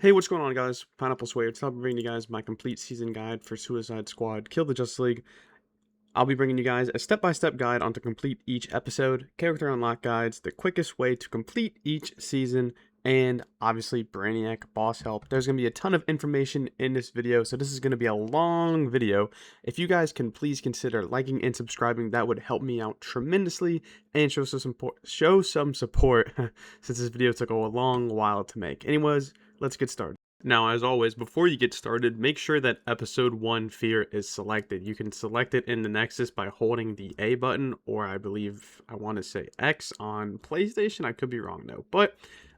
Hey, what's going on, guys? Pineapple Sway. It's time to bring you guys my complete season guide for Suicide Squad Kill the Justice League. I'll be bringing you guys a step-by-step guide on to complete each episode, character unlock guides, the quickest way to complete each season, and obviously Brainiac Boss help. There's going to be a ton of information in this video, so this is going to be a long video. If you guys can please consider liking and subscribing, that would help me out tremendously and show some support since this video took a long while to make. Anyways, let's get started. Now, as always, before you get started, make sure that episode 1 fear is selected. You can select it in the Nexus by holding the A button, or I believe I want to say X on PlayStation. I could be wrong though, but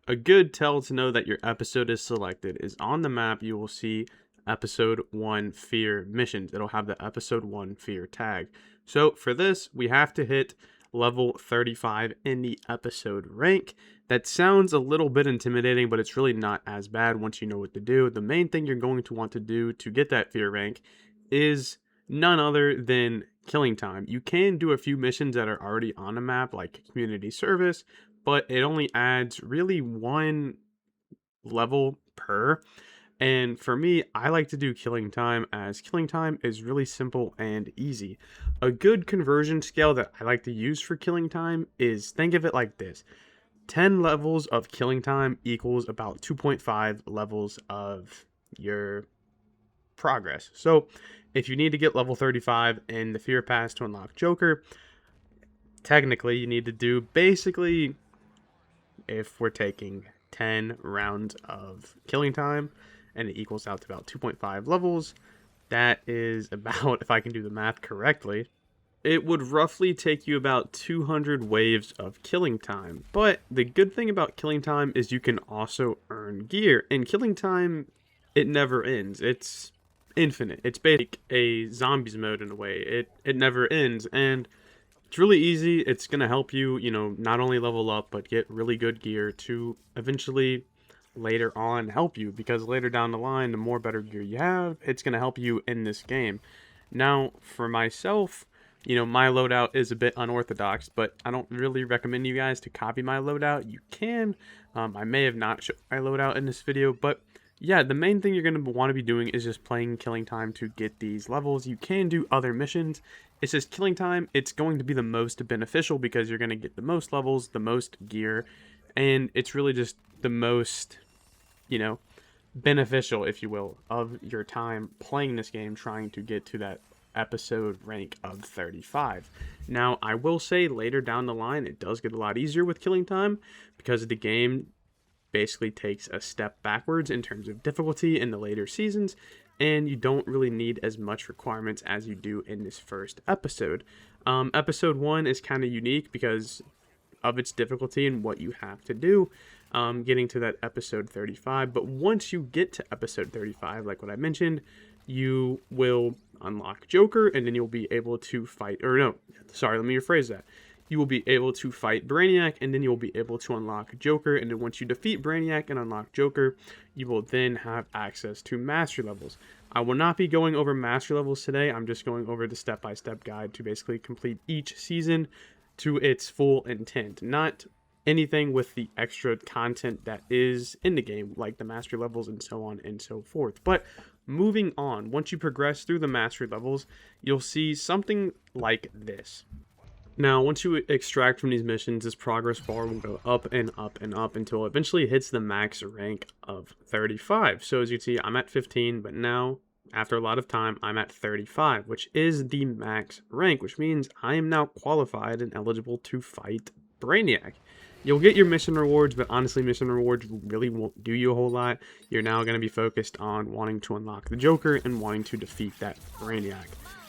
a good tell to know that your episode is selected is on the map. You will see episode 1 fear missions. It'll have the episode 1 fear tag. So for this, we have to hit level 35 in the episode rank. That sounds a little bit intimidating, but it's really not as bad once you know what to do. The main thing you're going to want to do to get that fear rank is none other than killing time. You can do a few missions that are already on the map, like community service, but it only adds really 1 level per. And for me, I like to do killing time, as killing time is really simple and easy. A good conversion scale that I like to use for killing time is, think of it like this. 10 levels of killing time equals about 2.5 levels of your progress. So if you need to get level 35 in the Fear Pass to unlock Joker, technically you need to do basically, if we're taking 10 rounds of killing time and it equals out to about 2.5 levels, that is about, if I can do the math correctly, it would roughly take you about 200 waves of killing time. But the good thing about killing time is you can also earn gear. And killing time, it never ends. It's infinite. It's basically a zombies mode in a way. It never ends. And it's really easy. It's going to help you, not only level up, but get really good gear to eventually later on help you. Because later down the line, the more better gear you have, it's going to help you in this game. Now, for myself, my loadout is a bit unorthodox, but I don't really recommend you guys to copy my loadout. You can. I may have not shown my loadout in this video, but yeah, the main thing you're going to want to be doing is just playing killing time to get these levels. You can do other missions. It's just killing time. It's going to be the most beneficial because you're going to get the most levels, the most gear, and it's really just the most, beneficial, if you will, of your time playing this game, trying to get to that episode rank of 35. Now, I will say later down the line, it does get a lot easier with killing time because the game basically takes a step backwards in terms of difficulty in the later seasons, and you don't really need as much requirements as you do in this first episode. Episode 1 is kind of unique because of its difficulty and what you have to do getting to that episode 35. But once you get to episode 35, like what I mentioned, you will unlock Joker, and then you'll be able to fight, or no, sorry, let me rephrase that. You will be able to fight Brainiac, and then you'll be able to unlock Joker, and then once you defeat Brainiac and unlock Joker, you will then have access to mastery levels. I will not be going over mastery levels today. I'm just going over the step-by-step guide to basically complete each season to its full intent, not anything with the extra content that is in the game, like the mastery levels and so on and so forth. But moving on, once you progress through the mastery levels, you'll see something like this. Now, once you extract from these missions, this progress bar will go up and up and up until it eventually hits the max rank of 35. So as you can see, I'm at 15, but now, after a lot of time, I'm at 35, which is the max rank, which means I am now qualified and eligible to fight Brainiac. You'll get your mission rewards, but honestly, mission rewards really won't do you a whole lot. You're now going to be focused on wanting to unlock the Joker and wanting to defeat that Brainiac.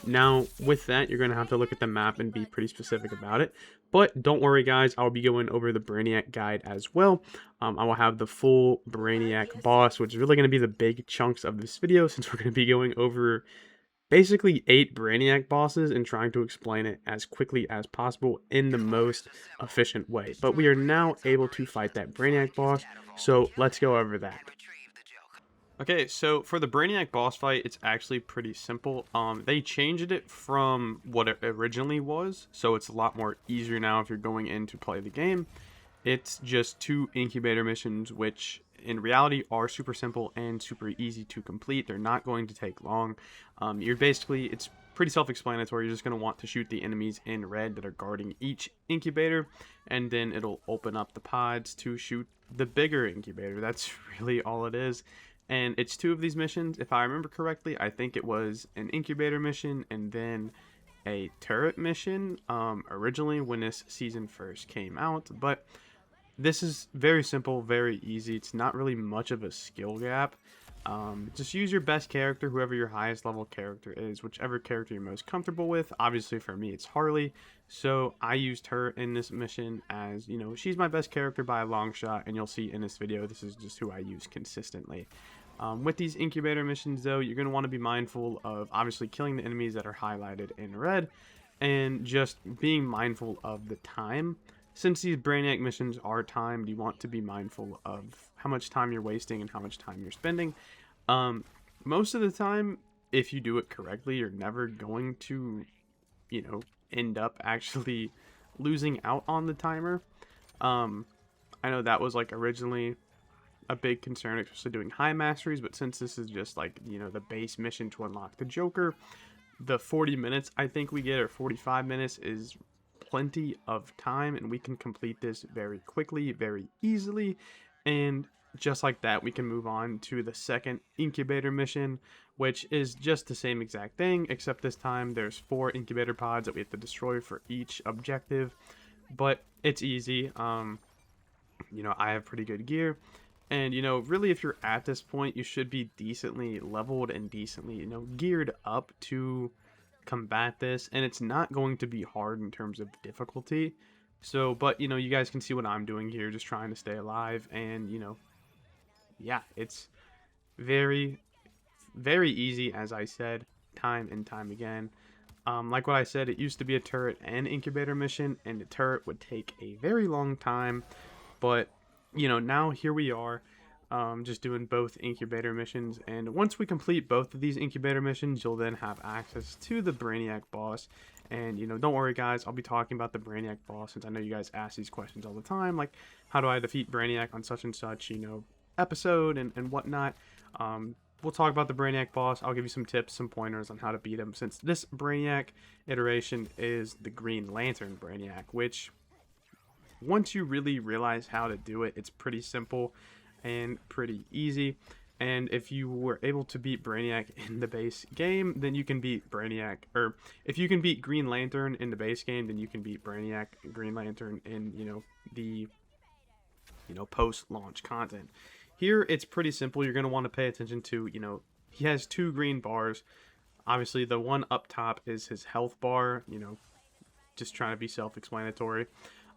Now, with that, you're going to have to look at the map and be pretty specific about it. But don't worry, guys. I'll be going over the Brainiac guide as well. I will have the full Brainiac Boss, which is really going to be the big chunks of this video, since we're going to be going over basically 8 Brainiac bosses and trying to explain it as quickly as possible in the most efficient way. But we are now able to fight that Brainiac boss, so let's go over that. Okay, so for the Brainiac boss fight, it's actually pretty simple. They changed it from what it originally was, so it's a lot more easier now if you're going in to play the game. It's just 2 incubator missions, which in reality are super simple and super easy to complete. They're not going to take long. It's pretty self-explanatory. You're just going to want to shoot the enemies in red that are guarding each incubator, and then it'll open up the pods to shoot the bigger incubator. That's really all it is. And it's 2 of these missions. If I remember correctly, I think it was an incubator mission and then a turret mission originally when this season first came out. But this is very simple, very easy. It's not really much of a skill gap. Just use your best character, whoever your highest level character is, whichever character you're most comfortable with. Obviously for me it's Harley, so I used her in this mission as, you know, she's my best character by a long shot, and you'll see in this video this is just who I use consistently. With these incubator missions though, you're going to want to be mindful of obviously killing the enemies that are highlighted in red, and just being mindful of the time. Since these Brainiac missions are timed, you want to be mindful of how much time you're wasting and how much time you're spending. Most of the time, if you do it correctly, you're never going to, you know, end up actually losing out on the timer. I know that was like originally a big concern, especially doing high masteries, but since this is just like, you know, the base mission to unlock the Joker, the 40 minutes I think we get, or 45 minutes, is plenty of time, and we can complete this very quickly, very easily. And just like that, we can move on to the second incubator mission, which is just the same exact thing, except this time there's 4 incubator pods that we have to destroy for each objective. But it's easy. You know, I have pretty good gear, and, you know, really if you're at this point, you should be decently leveled and decently, you know, geared up to combat this, and it's not going to be hard in terms of difficulty. So, but, you know, you guys can see what I'm doing here, just trying to stay alive, and, you know, yeah, it's very, very easy, as I said, time and time again. Like what I said, it used to be a turret and incubator mission, and the turret would take a very long time, but, you know, now here we are, just doing both incubator missions, and once we complete both of these incubator missions, you'll then have access to the Brainiac Boss. And, you know, don't worry guys, I'll be talking about the Brainiac Boss, since I know you guys ask these questions all the time, like, how do I defeat Brainiac on such and such, you know, episode and whatnot. We'll talk about the Brainiac Boss. I'll give you some tips, some pointers on how to beat him, since this Brainiac iteration is the Green Lantern Brainiac, which, once you really realize how to do it, it's pretty simple and pretty easy. And if you were able to beat Brainiac in the base game, then you can beat Brainiac, or if you can beat Green Lantern in the base game, then you can beat Brainiac, Green Lantern in, you know, the, you know, post-launch content. Here, it's pretty simple. You're going to want to pay attention to, you know, he has 2 green bars. Obviously, the one up top is his health bar, you know, just trying to be self-explanatory.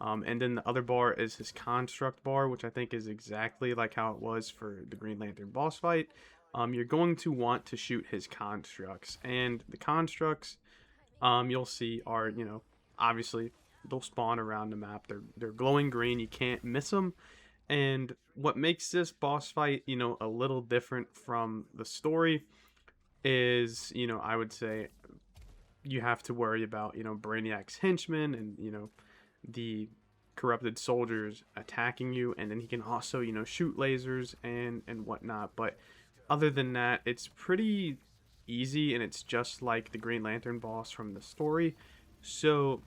And then the other bar is his construct bar, which I think is exactly like how it was for the Green Lantern boss fight. You're going to want to shoot his constructs, and the constructs, you'll see are, you know, obviously they'll spawn around the map. They're glowing green. You can't miss them. And what makes this boss fight, you know, a little different from the story is, you know, I would say you have to worry about, you know, Brainiac's henchmen and, you know, the corrupted soldiers attacking you, and then he can also, you know, shoot lasers and whatnot. But other than that, it's pretty easy, and it's just like the Green Lantern boss from the story. So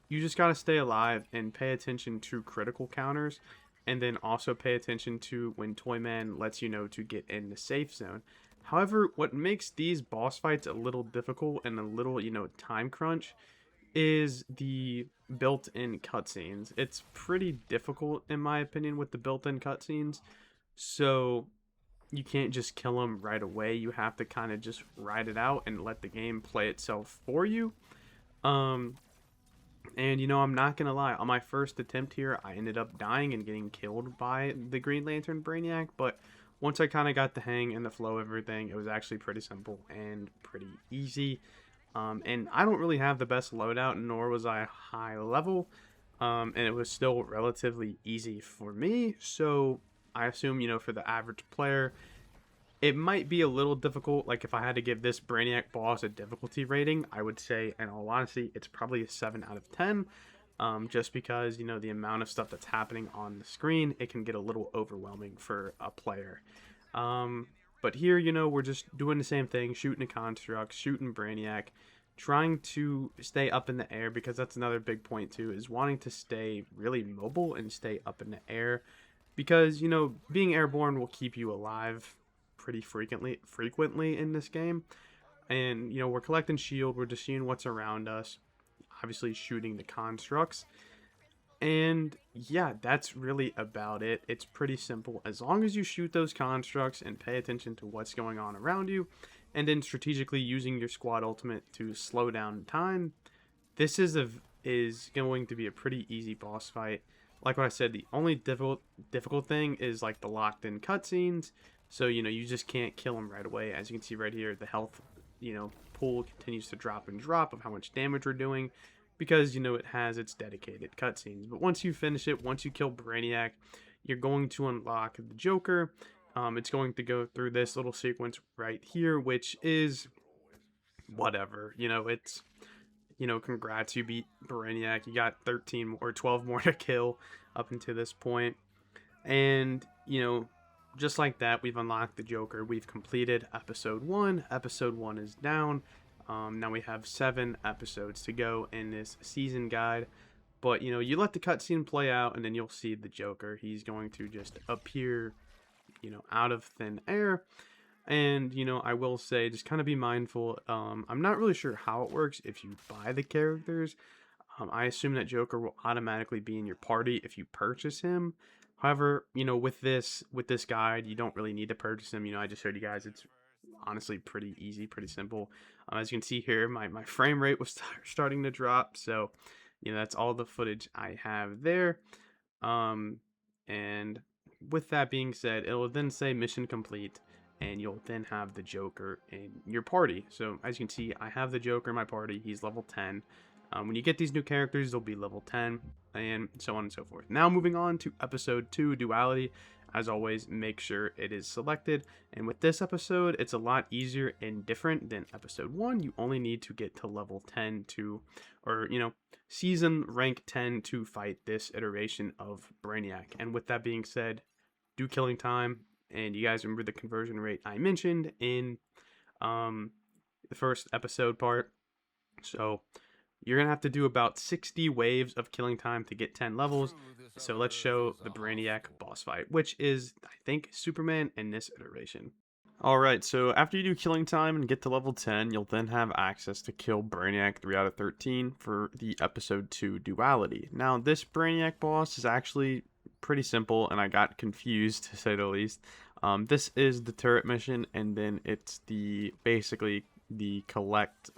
you just got to stay alive and pay attention to critical counters, and then also pay attention to when Toyman lets you know to get in the safe zone. However, what makes these boss fights a little difficult and a little, you know, time crunch is the built-in cutscenes. It's pretty difficult, in my opinion, with the built-in cutscenes. So you can't just kill them right away. You have to kind of just ride it out and let the game play itself for you. And, you know, I'm not going to lie. On my first attempt here, I ended up dying and getting killed by the Green Lantern Brainiac. But once I kind of got the hang and the flow of everything, it was actually pretty simple and pretty easy. And I don't really have the best loadout, nor was I high level. And it was still relatively easy for me. So I assume, you know, for the average player, it might be a little difficult. Like, if I had to give this Brainiac boss a difficulty rating, I would say, in all honesty, it's probably a 7 out of 10. just because, you know, the amount of stuff that's happening on the screen, it can get a little overwhelming for a player. Um, but here, you know, we're just doing the same thing, shooting a construct, shooting Brainiac, trying to stay up in the air, because that's another big point too, is wanting to stay really mobile and stay up in the air, because, you know, being airborne will keep you alive pretty frequently in this game. And, you know, we're collecting shield, we're just seeing what's around us, obviously shooting the constructs. And yeah, that's really about it. It's pretty simple. As long as you shoot those constructs and pay attention to what's going on around you, and then strategically using your squad ultimate to slow down time, this is going to be a pretty easy boss fight. Like what I said, the only difficult thing is like the locked in cutscenes. So, you know, you just can't kill him right away. As you can see right here, the health, you know, pool continues to drop and drop of how much damage we're doing, because, you know, it has its dedicated cutscenes. But once you finish it, once you kill Brainiac, you're going to unlock the Joker. It's going to go through this little sequence right here, which is whatever. You know, it's, you know, congrats, you beat Brainiac. You got 13 more, or 12 more to kill up until this point. And, you know, just like that, we've unlocked the Joker. We've completed episode 1. Episode 1 is down. Now we have 7 episodes to go in this season guide. But, you know, you let the cutscene play out, and then you'll see the Joker. He's going to just appear, you know, out of thin air. And, you know, I will say, just kind of be mindful. I'm not really sure how it works if you buy the characters. I assume that Joker will automatically be in your party if you purchase him. However, you know, with this guide, you don't really need to purchase him. You know, I just showed you guys, it's honestly pretty easy, pretty simple. As you can see here, my frame rate was starting to drop. So, you know, that's all the footage I have there. And with that being said, it will then say mission complete, and you'll then have the Joker in your party. So as you can see, I have the Joker in my party. He's level 10. When you get these new characters, they'll be level 10, and so on and so forth. Now moving on to episode 2, Duality. As always, make sure it is selected. And with this episode, it's a lot easier and different than episode 1. You only need to get to level 10 to, or, you know, season rank 10 to fight this iteration of Brainiac. And with that being said, do killing time. And you guys remember the conversion rate I mentioned in the first episode part. So you're going to have to do about 60 waves of killing time to get 10 levels. So let's show the Brainiac boss fight, which is, I think, Superman in this iteration. Alright, so after you do killing time and get to level 10, you'll then have access to kill Brainiac 3 out of 13 for the episode 2 Duality. Now, this Brainiac boss is actually pretty simple, and I got confused, to say the least. This is the turret mission, and then it's basically the collect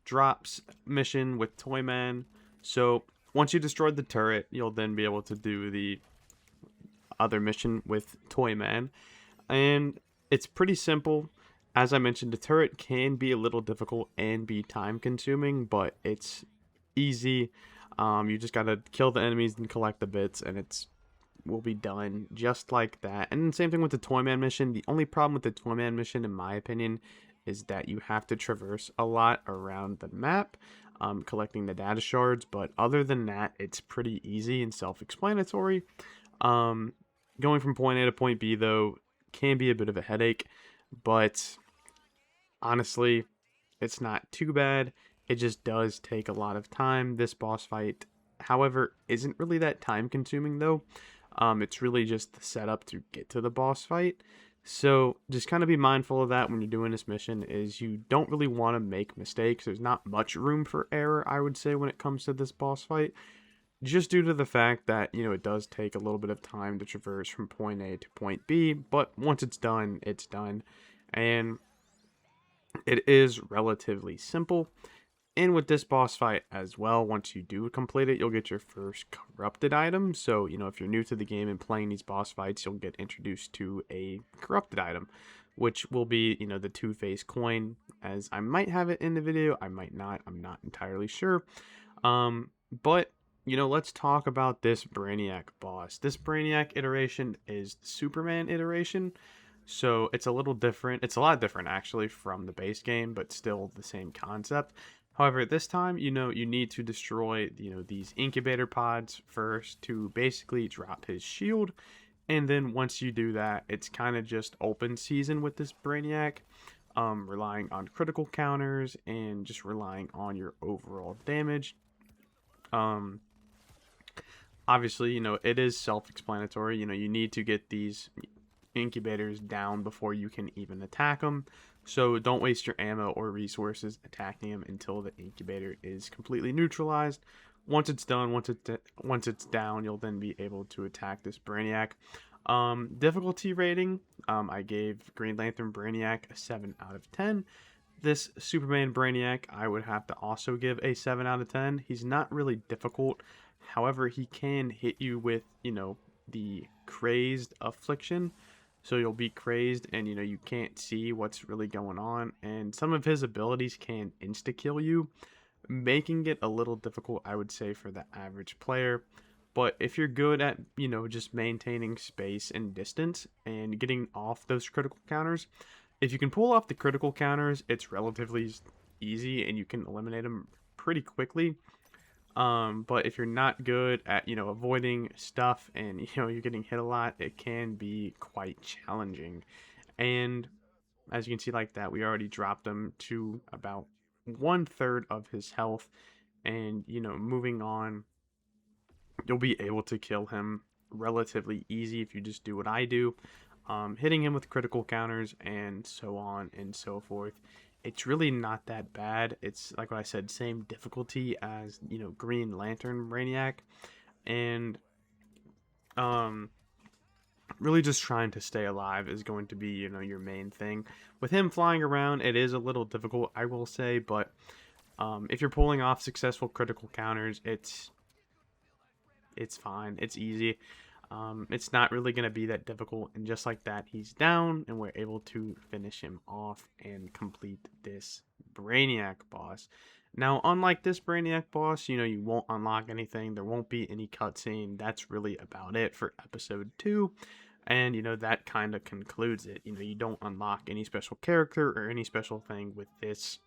drops mission with Toyman. So once you destroyed the turret, you'll then be able to do the other mission with Toyman, and it's pretty simple. As I mentioned, the turret can be a little difficult and be time consuming, but it's easy. You just gotta kill the enemies and collect the bits, and will be done just like that. And same thing with the Toyman mission. The only problem with the Toyman mission, in my opinion, is that you have to traverse a lot around the map, collecting the data shards. But other than that, it's pretty easy and self-explanatory. Going from point A to point B, though, can be a bit of a headache, but honestly, it's not too bad. It just does take a lot of time. This boss fight, however, isn't really that time consuming, though. It's really just the setup to get to the boss fight. So just kind of be mindful of that when you're doing this mission, is you don't really want to make mistakes. There's not much room for error, I would say, when it comes to this boss fight, just due to the fact that, you know, it does take a little bit of time to traverse from point A to point B, but once it's done, it's done. And it is relatively simple. And with this boss fight as well, once you do complete it, you'll get your first corrupted item. So, you know, if you're new to the game and playing these boss fights, you'll get introduced to a corrupted item, which will be, you know, the two-face coin, as I might have it in the video, I might not, I'm not entirely sure. But, you know, let's talk about this Brainiac boss. This Brainiac iteration is the Superman iteration. So it's a little different. It's a lot different, actually, from the base game, but still the same concept. However, this time, you need to destroy, these incubator pods first to basically drop his shield. And then once you do that, it's kind of just open season with this Brainiac, relying on critical counters and just relying on your overall damage. Um, Obviously, it is self-explanatory. You need to get these incubators down before you can even attack them. So don't waste your ammo or resources attacking them until the incubator is completely neutralized. Once it's done, once it's down, you'll then be able to attack this Brainiac. Difficulty rating, I gave Green Lantern Brainiac a 7 out of 10. This Superman Brainiac, I would have to also give a 7 out of 10. He's not really difficult. However, he can hit you with, the crazed affliction. So you'll be crazed and, you can't see what's really going on. And some of his abilities can insta-kill you, making it a little difficult, I would say, for the average player. But if you're good at, just maintaining space and distance and getting off those critical counters, if you can pull off the critical counters, it's relatively easy and you can eliminate them pretty quickly. But if you're not good at, avoiding stuff and, you're getting hit a lot, it can be quite challenging. And as you can see like that, we already dropped him to about 1/3 of his health. And, moving on, you'll be able to kill him relatively easy if you just do what I do, hitting him with critical counters and so on and so forth. It's really not that bad. It's like what I said, same difficulty as Green Lantern Brainiac, and really just trying to stay alive is going to be your main thing. With him flying around, it is a little difficult, I will say, but if you're pulling off successful critical counters, it's fine. It's easy. It's not really going to be that difficult, and just like that, he's down, and we're able to finish him off and complete this Brainiac boss. Now, unlike this Brainiac boss, you won't unlock anything. There won't be any cutscene. That's really about it for episode 2, and, that kind of concludes it. You don't unlock any special character or any special thing with this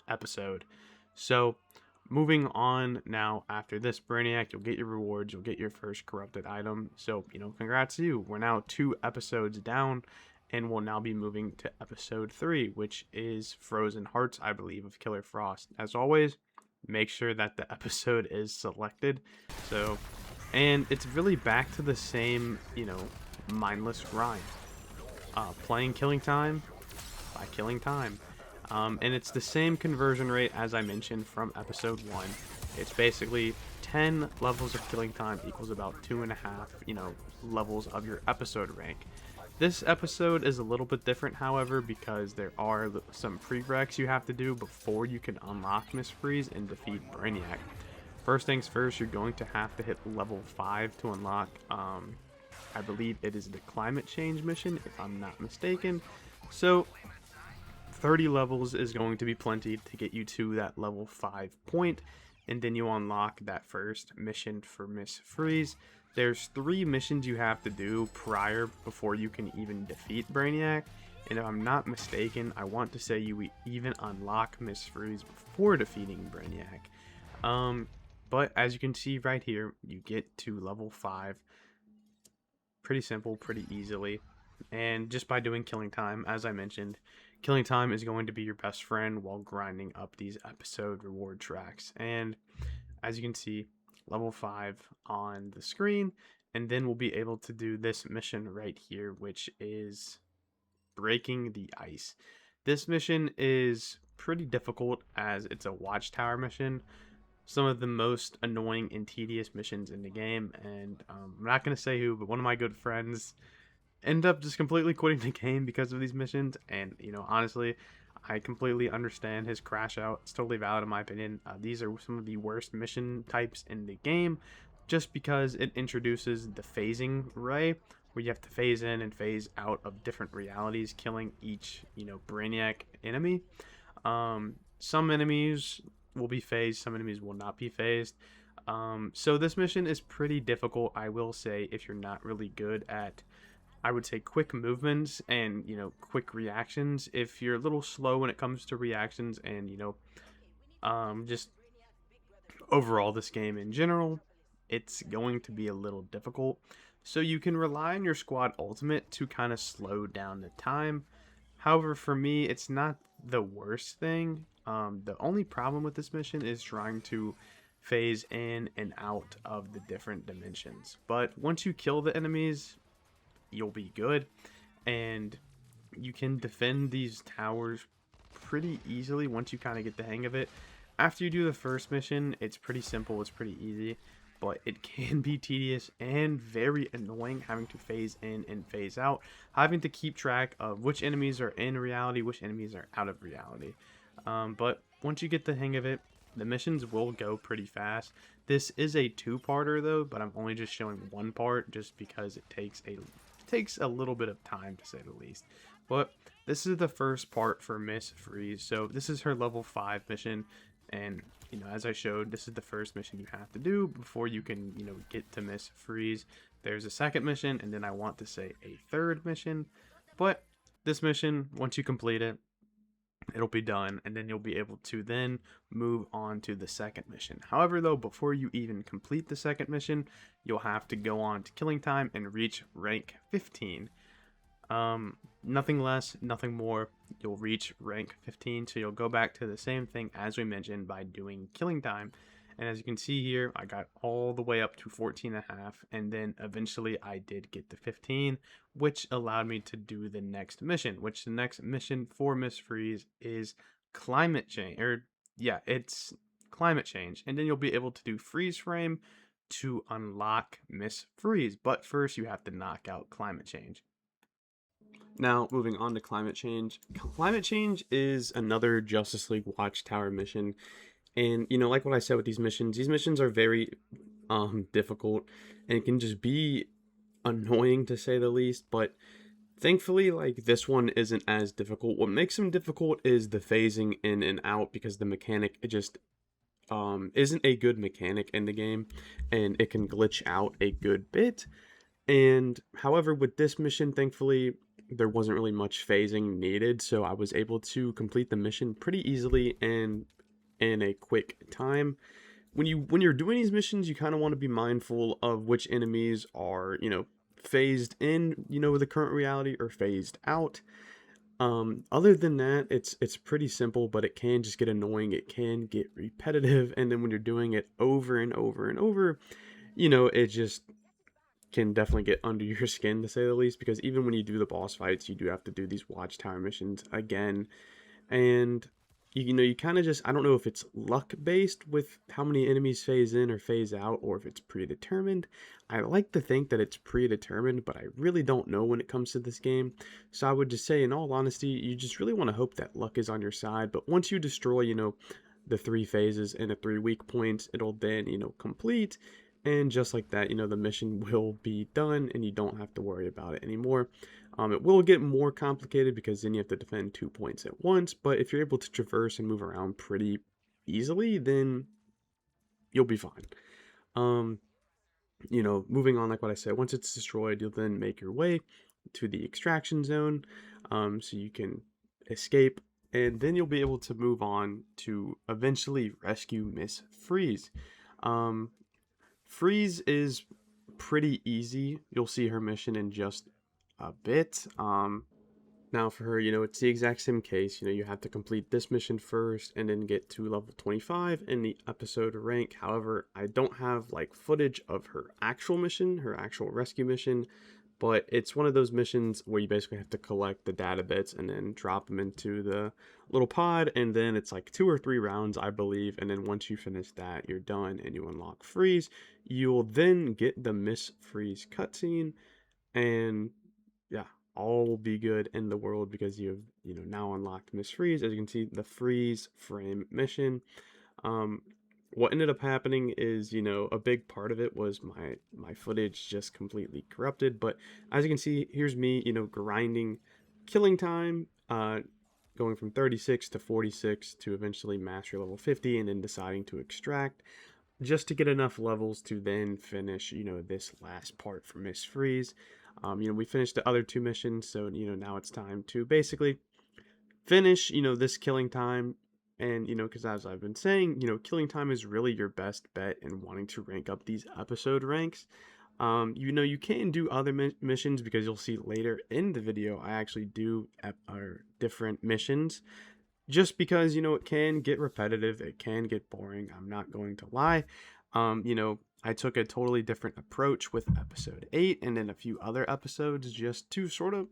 episode. So, moving on now, after this Brainiac, you'll get your rewards, you'll get your first corrupted item. So, congrats to you. We're now 2 episodes down, and we'll now be moving to episode 3, which is Frozen Hearts, I believe, of Killer Frost. As always, make sure that the episode is selected. So, and it's really back to the same, mindless grind. Playing killing time by killing time. And it's the same conversion rate as I mentioned from episode 1. It's basically 10 levels of killing time equals about 2.5, levels of your episode rank. This episode is a little bit different, however, because there are some prereqs you have to do before you can unlock Miss Freeze and defeat Brainiac. First things first, you're going to have to hit level 5 to unlock, I believe it is the climate change mission, if I'm not mistaken. So 30 levels is going to be plenty to get you to that level 5 point, and then you unlock that first mission for Miss Freeze. There's 3 missions you have to do before you can even defeat Brainiac, and if I'm not mistaken, I want to say you even unlock Miss Freeze before defeating Brainiac. But as you can see right here, you get to level 5 pretty simple, pretty easily, and just by doing killing time, as I mentioned. Killing time is going to be your best friend while grinding up these episode reward tracks. And as you can see, level 5 on the screen, and then we'll be able to do this mission right here, which is breaking the ice. This mission is pretty difficult as it's a watchtower mission. Some of the most annoying and tedious missions in the game, and I'm not going to say who, but one of my good friends end up just completely quitting the game because of these missions. And honestly, I completely understand his crash out. It's totally valid in my opinion. These are some of the worst mission types in the game, just because it introduces the phasing ray, where you have to phase in and phase out of different realities, killing each Brainiac enemy. Some enemies will be phased, some enemies will not be phased. So this mission is pretty difficult, I will say, if you're not really good at, I would say, quick movements and, quick reactions. If you're a little slow when it comes to reactions and, Just overall, this game in general, it's going to be a little difficult. So you can rely on your squad ultimate to kind of slow down the time. However, for me, it's not the worst thing. The only problem with this mission is trying to phase in and out of the different dimensions. But once you kill the enemies, you'll be good. And you can defend these towers pretty easily once you kind of get the hang of it. After you do the first mission, it's pretty simple, it's pretty easy, but it can be tedious and very annoying having to phase in and phase out, having to keep track of which enemies are in reality, which enemies are out of reality. But once you get the hang of it, the missions will go pretty fast. This is a two-parter though, but I'm only just showing one part just because it takes a little bit of time, to say the least. But this is the first part for Miss Freeze. So this is her level 5 mission, and as I showed, this is the first mission you have to do before you can get to Miss Freeze. There's a second mission, and then I want to say a third mission. But this mission, once you complete it, it'll be done, and then you'll be able to then move on to the second mission. However, though, before you even complete the second mission, you'll have to go on to killing time and reach rank 15. Nothing less, nothing more. You'll reach rank 15, so you'll go back to the same thing as we mentioned by doing killing time. And as you can see here, I got all the way up to 14 and a half, and then eventually I did get to 15, which allowed me to do the next mission, which the next mission for Miss Freeze is climate change, it's climate change. And then you'll be able to do freeze frame to unlock Miss Freeze, but first you have to knock out climate change. Now, moving on to climate change. Climate change is another Justice League Watchtower mission. And, like what I said with these missions are very difficult, and it can just be annoying to say the least. But thankfully, like, this one isn't as difficult. What makes them difficult is the phasing in and out, because the mechanic, it just isn't a good mechanic in the game, and it can glitch out a good bit. And however, with this mission, thankfully, there wasn't really much phasing needed, so I was able to complete the mission pretty easily and in a quick time. When you're doing these missions, you kind of want to be mindful of which enemies are, phased in, with the current reality, or phased out. Other than that, it's pretty simple, but it can just get annoying. It can get repetitive, and then when you're doing it over and over and over, it just can definitely get under your skin, to say the least, because even when you do the boss fights, you do have to do these Watchtower missions again. And you kind of just, I don't know if it's luck based with how many enemies phase in or phase out, or if it's predetermined. I like to think that it's predetermined, but I really don't know when it comes to this game. So I would just say, in all honesty, you just really want to hope that luck is on your side. But once you destroy, the 3 phases and the 3 weak points, it'll then, complete. And just like that, the mission will be done, and you don't have to worry about it anymore. It will get more complicated, because then you have to defend 2 points at once, but if you're able to traverse and move around pretty easily, then you'll be fine. Moving on, like what I said, once it's destroyed, you'll then make your way to the extraction zone, so you can escape, and then you'll be able to move on to eventually rescue Miss Freeze. Freeze is pretty easy. You'll see her mission in just a bit. Now for her, it's the exact same case. You have to complete this mission first and then get to level 25 in the episode rank. However, I don't have like footage of her actual mission, her actual rescue mission, but it's one of those missions where you basically have to collect the data bits and then drop them into the little pod, and then it's like 2 or 3 rounds, I believe, and then once you finish that, you're done and you unlock Freeze. You'll then get the Miss Freeze cutscene, and yeah, all will be good in the world, because you've now unlocked Miss Freeze. As you can see, the freeze frame mission. What ended up happening is, a big part of it was my footage just completely corrupted. But as you can see, here's me, grinding killing time, going from 36 to 46 to eventually master level 50, and then deciding to extract just to get enough levels to then finish, this last part for Miss Freeze. We finished the other 2 missions, so, now it's time to basically finish, this killing time, And, because as I've been saying, killing time is really your best bet in wanting to rank up these episode ranks. You can do other missions, because you'll see later in the video I actually do different missions, just because it can get repetitive, it can get boring, I'm not going to lie. I took a totally different approach with episode 8 and then a few other episodes, just to sort of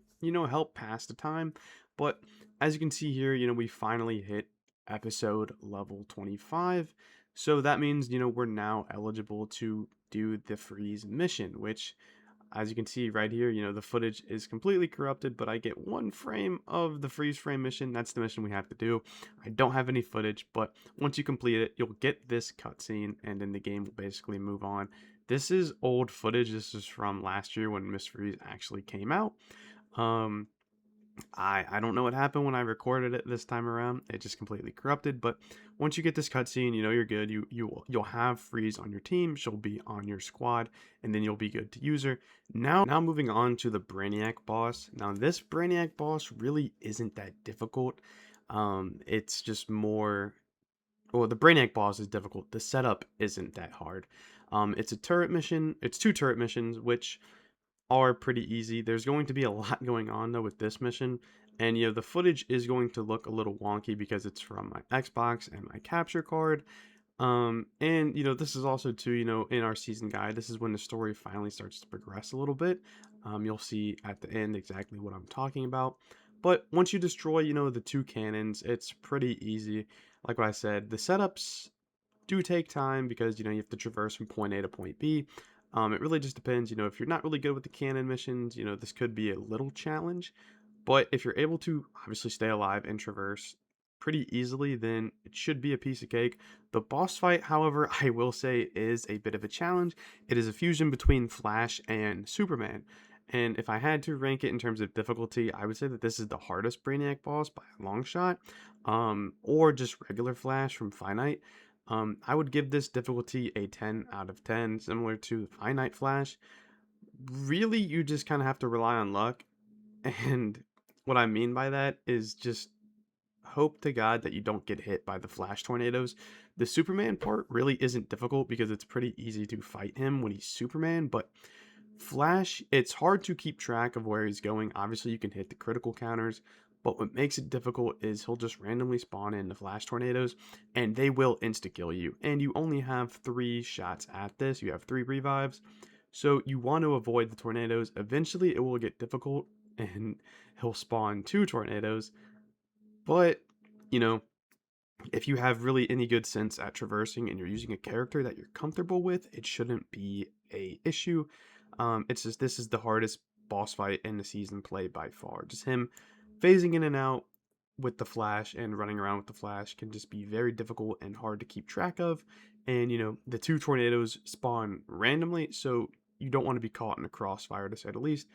help pass the time. But as you can see here, we finally hit episode level 25, so that means we're now eligible to do the freeze mission, which, as you can see right here, the footage is completely corrupted, but I get 1 frame of the freeze frame mission. That's the mission we have to do. I don't have any footage, but once you complete it, you'll get this cutscene, and then the game will basically move on. This is old footage. This is from last year when Miss Freeze actually came out. I don't know what happened when I recorded it this time around. It just completely corrupted. But once you get this cutscene, you're good. You'll have Freeze on your team. She'll be on your squad, and then you'll be good to use her. Now moving on to the Brainiac Boss. Now this Brainiac Boss really isn't that difficult. It's just more. Well, the Brainiac Boss is difficult. The setup isn't that hard. It's a turret mission. It's 2 turret missions, which are pretty easy. There's going to be a lot going on though with this mission, and the footage is going to look a little wonky because it's from my Xbox and my capture card. And this is also too, in our season guide, this is when the story finally starts to progress a little bit. You'll see at the end exactly what I'm talking about. But once you destroy, the 2 cannons, it's pretty easy. Like what I said, the setups do take time because you have to traverse from point A to point B. It really just depends. If you're not really good with the cannon missions, this could be a little challenge. But if you're able to obviously stay alive and traverse pretty easily, then it should be a piece of cake. The boss fight, however, I will say is a bit of a challenge. It is a fusion between Flash and Superman. And if I had to rank it in terms of difficulty, I would say that this is the hardest Brainiac boss by a long shot, or just regular Flash from Finite. I would give this difficulty a 10 out of 10, similar to Finite Flash. Really, you just kind of have to rely on luck, and what I mean by that is just hope to God that you don't get hit by the Flash tornadoes. The Superman part really isn't difficult because it's pretty easy to fight him when he's Superman, but Flash, it's hard to keep track of where he's going. Obviously, you can hit the critical counters, but what makes it difficult is he'll just randomly spawn in the Flash tornadoes, and they will insta-kill you. And you only have 3 shots at this. You have 3 revives, so you want to avoid the tornadoes. Eventually, it will get difficult, and he'll spawn 2 tornadoes. But, if you have really any good sense at traversing and you're using a character that you're comfortable with, it shouldn't be a issue. It's just this is the hardest boss fight in the season play by far. Just him phasing in and out with the Flash and running around with the Flash can just be very difficult and hard to keep track of. And the 2 tornadoes spawn randomly, so you don't want to be caught in a crossfire, to say the least.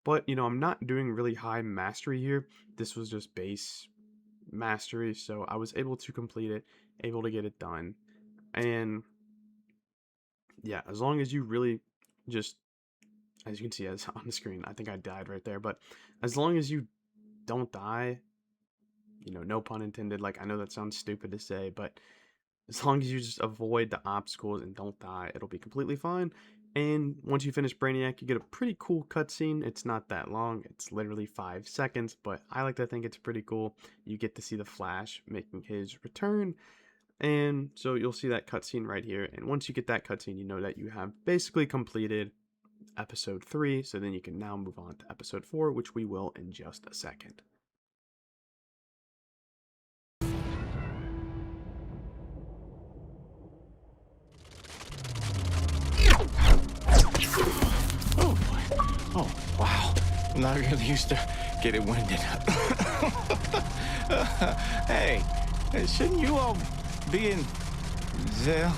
But I'm not doing really high mastery here. This was just base mastery, so I was able to complete it, able to get it done. And yeah, as long as you really just, as you can see as on the screen, I think I died right there, but as long as you don't die, no pun intended, like I know that sounds stupid to say, but as long as you just avoid the obstacles and don't die, it'll be completely fine. And once you finish Brainiac, you get a pretty cool cutscene. It's not that long, it's literally 5 seconds, but I like to think it's pretty cool. You get to see the Flash making his return, and so you'll see that cutscene right here. And once you get that cutscene, you know that you have basically completed episode 3, so then you can now move on to episode 4, which we will in just a second. Oh boy. Oh, wow. I'm not really used to getting winded. Hey, shouldn't you all be in jail?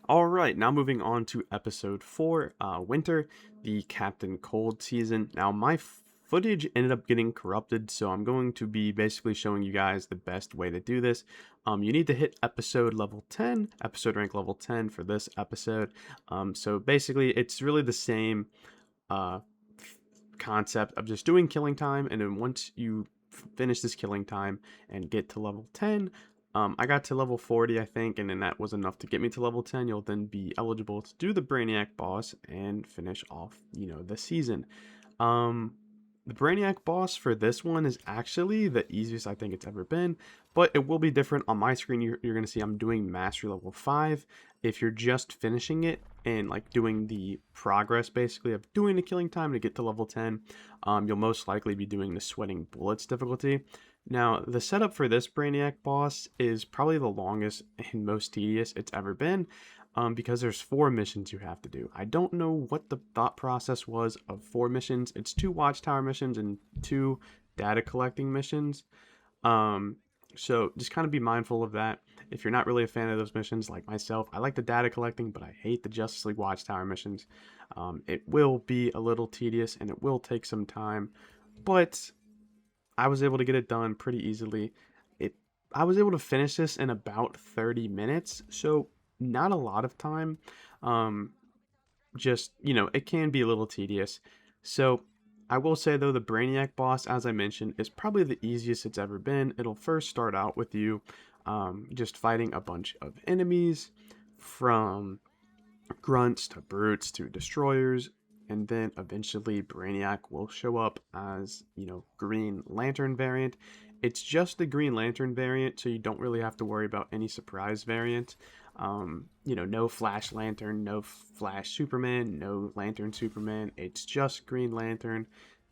Alright, now moving on to episode 4, Winter, the Captain Cold season. Now, my footage ended up getting corrupted, so I'm going to be basically showing you guys the best way to do this. You need to hit episode level 10, episode rank level 10 for this episode. So basically, it's really the same concept of just doing killing time, and then once you finish this killing time and get to level 10, I got to level 40, I think, and then that was enough to get me to level 10. You'll then be eligible to do the Brainiac boss and finish off, the season. The Brainiac boss for this one is actually the easiest I think it's ever been, but it will be different. On my screen, you're going to see I'm doing Mastery level 5. If you're just finishing it and like doing the progress basically of doing the killing time to get to level 10, you'll most likely be doing the Sweating Bullets difficulty. Now, the setup for this Brainiac boss is probably the longest and most tedious it's ever been, because there's 4 missions you have to do. I don't know what the thought process was of 4 missions. It's 2 watchtower missions and 2 data collecting missions. So just kind of be mindful of that. If you're not really a fan of those missions, like myself, I like the data collecting, but I hate the Justice League watchtower missions. It will be a little tedious and it will take some time, but I was able to get it done pretty easily. I was able to finish this in about 30 minutes, so not a lot of time. Just, it can be a little tedious. So I will say though, the Brainiac boss, as I mentioned, is probably the easiest it's ever been. It'll first start out with you just fighting a bunch of enemies, from grunts to brutes to destroyers, and then eventually Brainiac will show up as, Green Lantern variant. It's just the Green Lantern variant, so you don't really have to worry about any surprise variant. No Flash Lantern, no Flash Superman, no Lantern Superman. It's just Green Lantern,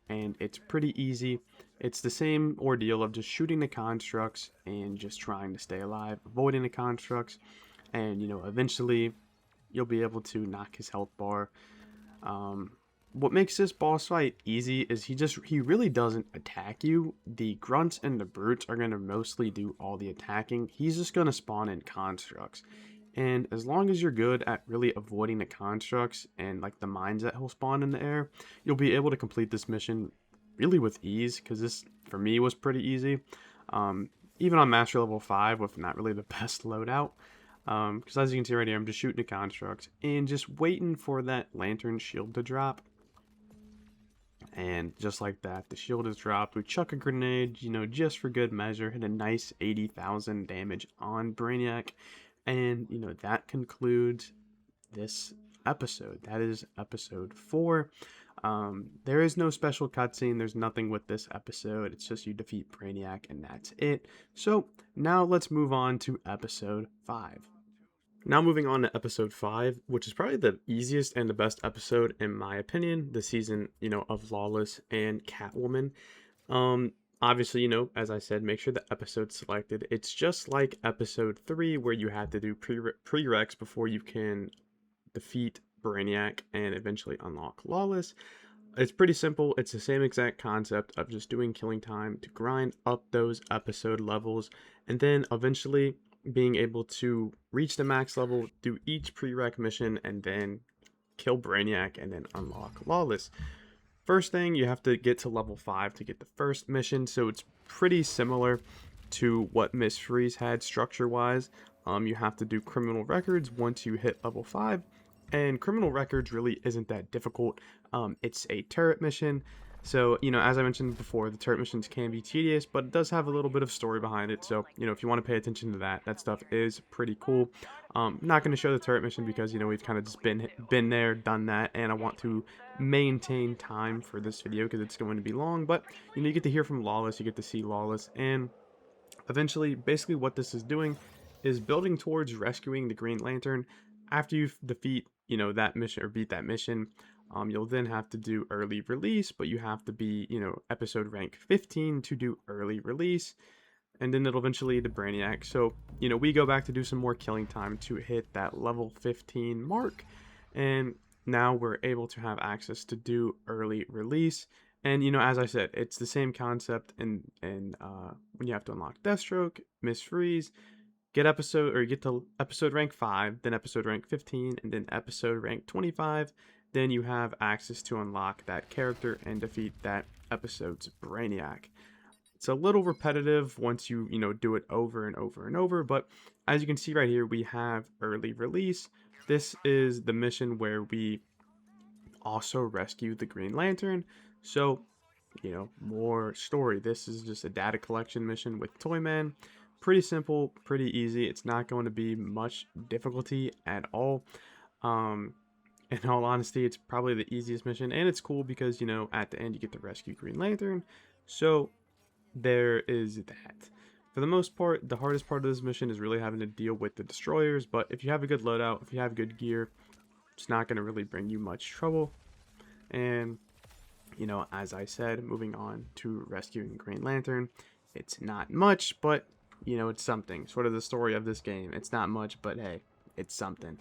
and it's pretty easy. It's the same ordeal of just shooting the constructs and just trying to stay alive, avoiding the constructs, and, eventually you'll be able to knock his health bar. What makes this boss fight easy is he really doesn't attack you. The grunts and the brutes are going to mostly do all the attacking. He's just going to spawn in constructs. And as long as you're good at really avoiding the constructs and like the mines that he'll spawn in the air, you'll be able to complete this mission really with ease, because this for me was pretty easy. Even on Master Level 5 with not really the best loadout. Because as you can see right here, I'm just shooting the constructs and just waiting for that lantern shield to drop. And just like that, the shield is dropped. We chuck a grenade, just for good measure, hit a nice 80,000 damage on Brainiac. And, that concludes this episode. That is episode 4. There is no special cutscene. There's nothing with this episode. It's just you defeat Brainiac and that's it. So now let's move on to episode 5. Now moving on to episode 5, which is probably the easiest and the best episode in my opinion, the season, of Lawless and Catwoman. Obviously, as I said, make sure the episode's selected. It's just like episode 3 where you have to do prereqs before you can defeat Brainiac and eventually unlock Lawless. It's pretty simple. It's the same exact concept of just doing killing time to grind up those episode levels, and then eventually being able to reach the max level, do each prereq mission, and then kill Brainiac and then unlock Lawless. First thing, you have to get to level 5 to get the first mission, so it's pretty similar to what Miss Freeze had structure-wise. You have to do criminal records once you hit level 5, and criminal records really isn't that difficult. It's a turret mission, so, as I mentioned before, the turret missions can be tedious, but it does have a little bit of story behind it, so, if you want to pay attention to that stuff is pretty cool. Not going to show the turret mission because, we've kind of just been there, done that, and I want to maintain time for this video because it's going to be long, but, you get to hear from Lawless, you get to see Lawless, and eventually, basically what this is doing is building towards rescuing the Green Lantern. After you defeat, that mission or beat that mission, you'll then have to do early release, but you have to be, episode rank 15 to do early release, and then it'll eventually lead to Brainiac. So, we go back to do some more killing time to hit that level 15 mark, and now we're able to have access to do early release. And, as I said, it's the same concept and when you have to unlock Deathstroke, Miss Freeze, get to episode rank 5, then episode rank 15, and then episode rank 25. Then you have access to unlock that character and defeat that episode's Brainiac. It's a little repetitive once you, do it over and over and over, but as you can see right here, we have early release. This is the mission where we also rescue the Green Lantern. So, more story. This is just a data collection mission with Toyman. Pretty simple, pretty easy. It's not going to be much difficulty at all. Um, in all honesty, it's probably the easiest mission, and it's cool because, at the end you get to rescue Green Lantern. So, there is that. For the most part, the hardest part of this mission is really having to deal with the destroyers, but if you have a good loadout, if you have good gear, it's not going to really bring you much trouble. And, as I said, moving on to rescuing Green Lantern, it's not much, but, it's something. Sort of the story of this game. It's not much, but hey, it's something.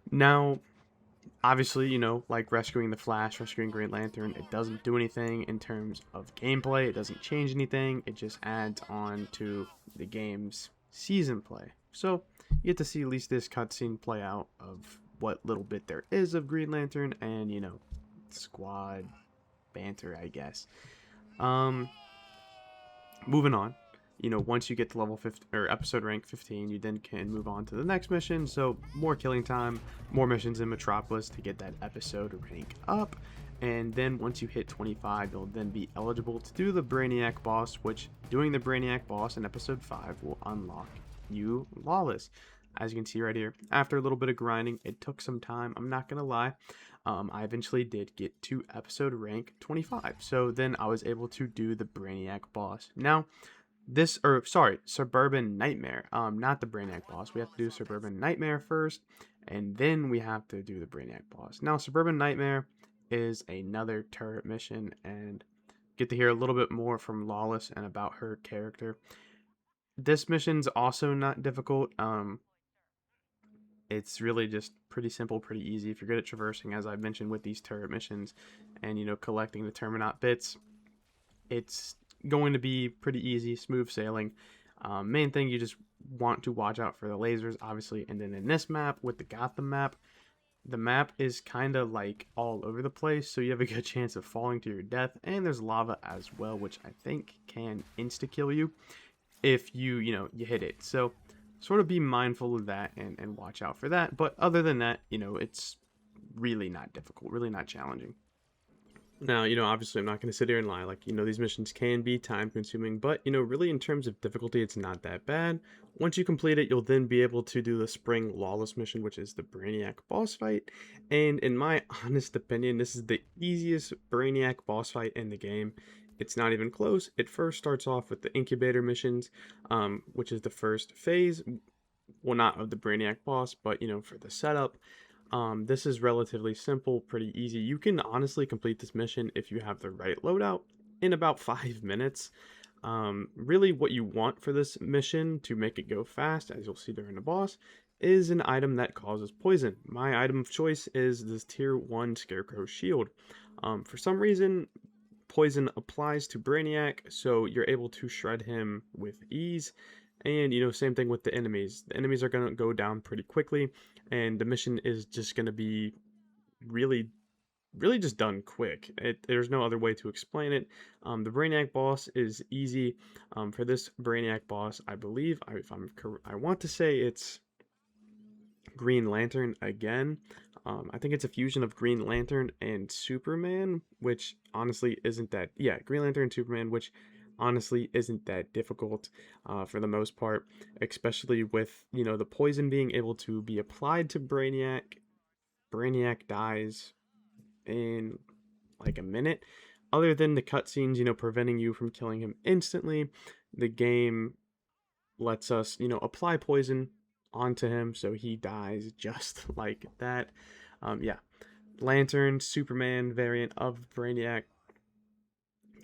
Now, obviously, like rescuing the Flash, rescuing Green Lantern, it doesn't do anything in terms of gameplay. It doesn't change anything. It just adds on to the game's season play. So you get to see at least this cutscene play out of what little bit there is of Green Lantern and, squad banter, I guess. Moving on. Once you get to level 50 or episode rank 15, you then can move on to the next mission. So more killing time, more missions in Metropolis to get that episode rank up. And then once you hit 25, you'll then be eligible to do the Brainiac Boss, which doing the Brainiac Boss in episode 5 will unlock you Lawless. As you can see right here, after a little bit of grinding, it took some time. I'm not going to lie. I eventually did get to episode rank 25. So then I was able to do the Brainiac Boss. Now, Suburban Nightmare. Not the Brainiac Boss. We have to do Suburban Nightmare first, and then we have to do the Brainiac Boss. Now, Suburban Nightmare is another turret mission, and get to hear a little bit more from Lawless and about her character. This mission's also not difficult. It's really just pretty simple, pretty easy. If you're good at traversing, as I mentioned with these turret missions, and collecting the Terminaut bits, it's going to be pretty easy, smooth sailing. Main thing, you just want to watch out for the lasers, obviously. And then in this map, with the Gotham map, the map is kind of like all over the place, so you have a good chance of falling to your death. And there's lava as well, which I think can insta-kill you if you hit it. So sort of be mindful of that and watch out for that. But other than that, it's really not difficult, really not challenging. Now, obviously I'm not going to sit here and lie. Like, these missions can be time consuming, but, really in terms of difficulty, it's not that bad. Once you complete it, you'll then be able to do the Spring Lawless mission, which is the Brainiac boss fight. And in my honest opinion, this is the easiest Brainiac boss fight in the game. It's not even close. It first starts off with the incubator missions, which is the first phase. Well, not of the Brainiac boss, but, for the setup. This is relatively simple, pretty easy. You can honestly complete this mission if you have the right loadout in about 5 minutes. Really what you want for this mission to make it go fast, as you'll see during the boss, is an item that causes poison. My item of choice is this tier 1 Scarecrow Shield. For some reason, poison applies to Brainiac, so you're able to shred him with ease. And, same thing with the enemies. The enemies are going to go down pretty quickly, and the mission is just going to be really, really just done quick. There's no other way to explain it. The Brainiac boss is easy. For this Brainiac boss, I believe, I want to say it's Green Lantern again. I think it's a fusion of Green Lantern and Superman, which honestly isn't that... Yeah, Green Lantern and Superman, which honestly isn't that difficult for the most part, especially with, the poison being able to be applied to Brainiac. Brainiac dies in like a minute. Other than the cutscenes, preventing you from killing him instantly, the game lets us, apply poison onto him so he dies just like that. Yeah, Lantern, Superman variant of Brainiac.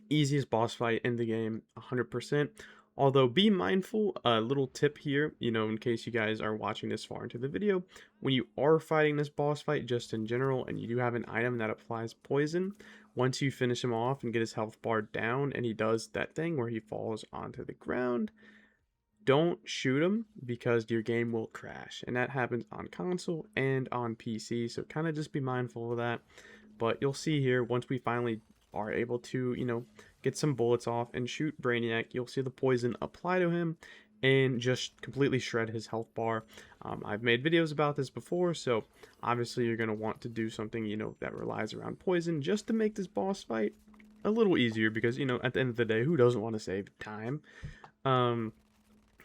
Easiest boss fight in the game, 100%. Although be mindful, a little tip here, in case you guys are watching this far into the video, when you are fighting this boss fight just in general and you do have an item that applies poison, once you finish him off and get his health bar down and he does that thing where he falls onto the ground, don't shoot him because your game will crash. And that happens on console and on PC, so kind of just be mindful of that. But you'll see here, once we finally are able to, get some bullets off and shoot Brainiac, you'll see the poison apply to him and just completely shred his health bar. I've made videos about this before, so obviously you're going to want to do something, that relies around poison just to make this boss fight a little easier because, at the end of the day, who doesn't want to save time? Um,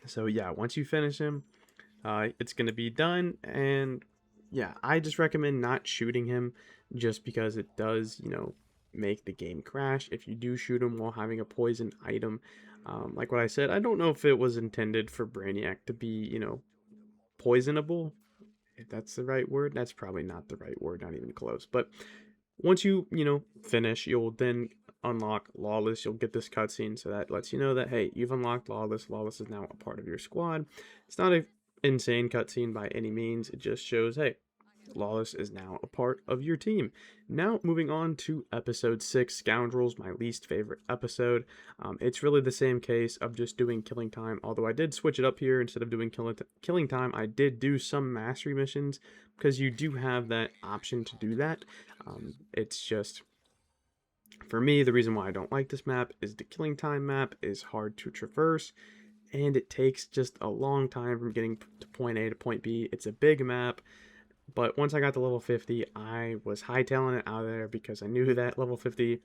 so yeah, once you finish him, it's going to be done, and yeah, I just recommend not shooting him just because it does, make the game crash if you do shoot him while having a poison item. Like what I said, I don't know if it was intended for Brainiac to be, poisonable. If that's the right word, that's probably not the right word, not even close. But once you, finish, you'll then unlock Lawless. You'll get this cutscene, so that lets you know that, hey, you've unlocked Lawless. Lawless is now a part of your squad. It's not a insane cutscene by any means. It just shows, hey, Lawless is now a part of your team. Now, moving on to episode 6, Scoundrels, my least favorite episode. It's really the same case of just doing killing time, although I did switch it up here. Instead of doing killing time, I did do some mastery missions because you do have that option to do that. It's just, for me, the reason why I don't like this map is the killing time map is hard to traverse, and it takes just a long time from getting to point A to point B. It's a big map. But once I got to level 50, I was hightailing it out of there because I knew that level 50